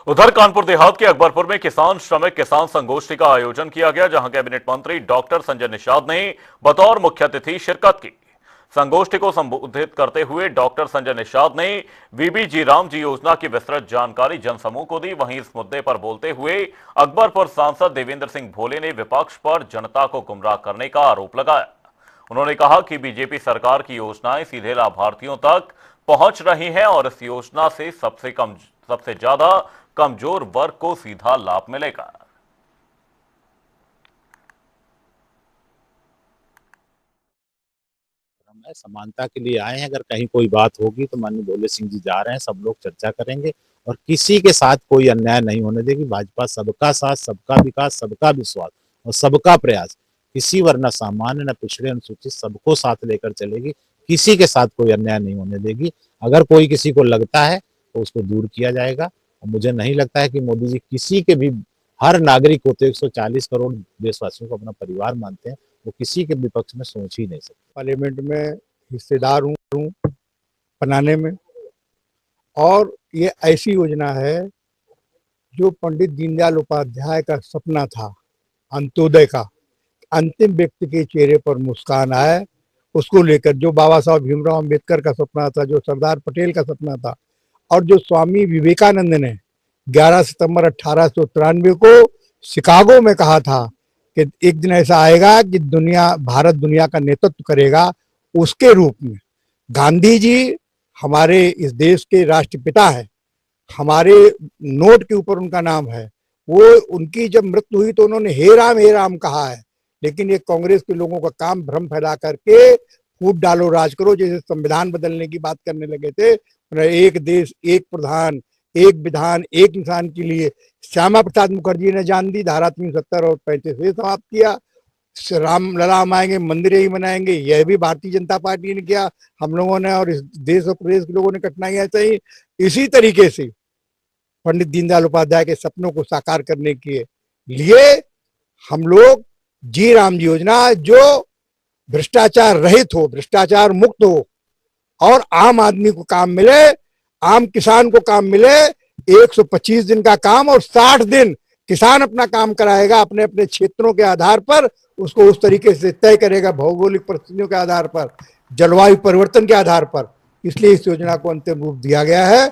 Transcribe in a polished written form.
उधर कानपुर देहात के अकबरपुर में किसान श्रमिक किसान संगोष्ठी का आयोजन किया गया, जहां कैबिनेट मंत्री डॉक्टर संजय निषाद ने बतौर मुख्य अतिथि शिरकत की। संगोष्ठी को संबोधित करते हुए डॉक्टर संजय निषाद ने बीबीजी राम जी योजना की विस्तृत जानकारी जनसमूह को दी। वहीं इस मुद्दे पर बोलते हुए अकबरपुर सांसद देवेंद्र सिंह भोले ने विपक्ष पर जनता को गुमराह करने का आरोप लगाया। उन्होंने कहा कि बीजेपी सरकार की योजनाएं सीधे लाभार्थियों तक पहुंच रही हैं और इस योजना से सबसे ज्यादा कमजोर वर्ग को सीधा लाभ मिलेगा। हम समानता के लिए आए हैं। अगर कहीं कोई बात होगी तो माननीय भोले सिंह जी जा रहे हैं, सब लोग चर्चा करेंगे और किसी के साथ कोई अन्याय नहीं होने देगी। भाजपा सबका साथ, सबका विकास, सबका विश्वास और सबका प्रयास, किसी वर्ण सामान्य न पिछड़े अनुसूचित सबको साथ लेकर चलेगी। किसी के साथ कोई अन्याय नहीं होने देगी। अगर कोई किसी को लगता है तो उसको दूर किया जाएगा। और मुझे नहीं लगता है कि मोदी जी किसी के भी, हर नागरिक को तो 140 करोड़ देशवासियों को अपना परिवार मानते हैं, वो किसी के विपक्ष में सोच ही नहीं सकते। पार्लियामेंट में हिस्सेदार हूँ बनाने में, और ये ऐसी योजना है जो पंडित दीनदयाल उपाध्याय का सपना था, अंत्योदय का। अंतिम व्यक्ति के चेहरे पर मुस्कान आए, उसको लेकर जो बाबा साहब भीमराव अंबेडकर का सपना था, जो सरदार पटेल का सपना था, और जो स्वामी विवेकानंद ने 11 सितंबर 1893 को शिकागो में कहा था कि एक दिन ऐसा आएगा कि भारत दुनिया का नेतृत्व करेगा, उसके रूप में गांधी जी हमारे इस देश के राष्ट्रपिता है। हमारे नोट के ऊपर उनका नाम है। वो उनकी जब मृत्यु हुई तो उन्होंने हे राम कहा है। लेकिन ये कांग्रेस के लोगों का काम भ्रम फैला करके फूट डालो राज करो, जैसे संविधान बदलने की बात करने लगे थे। एक देश एक प्रधान, एक विधान, एक इंसान के लिए श्यामा प्रसाद मुखर्जी ने जान दी, धारा 370 और 35 से समाप्त किया। राम ललाम आएंगे, मंदिर ही बनाएंगे, यह भी भारतीय जनता पार्टी ने किया। हम लोगों ने और इस देश और प्रदेश के लोगों ने कठिनाइयां सही। इसी तरीके से पंडित दीनदयाल उपाध्याय के सपनों को साकार करने के लिए हम लोग जी राम जी योजना, जो भ्रष्टाचार रहित हो, भ्रष्टाचार मुक्त हो और आम आदमी को काम मिले, आम किसान को काम मिले। 125 दिन का काम और 60 दिन किसान अपना काम कराएगा अपने अपने क्षेत्रों के आधार पर। उसको उस तरीके से तय करेगा, भौगोलिक परिस्थितियों के आधार पर, जलवायु परिवर्तन के आधार पर। इसलिए इस योजना को अंतिम रूप दिया गया है।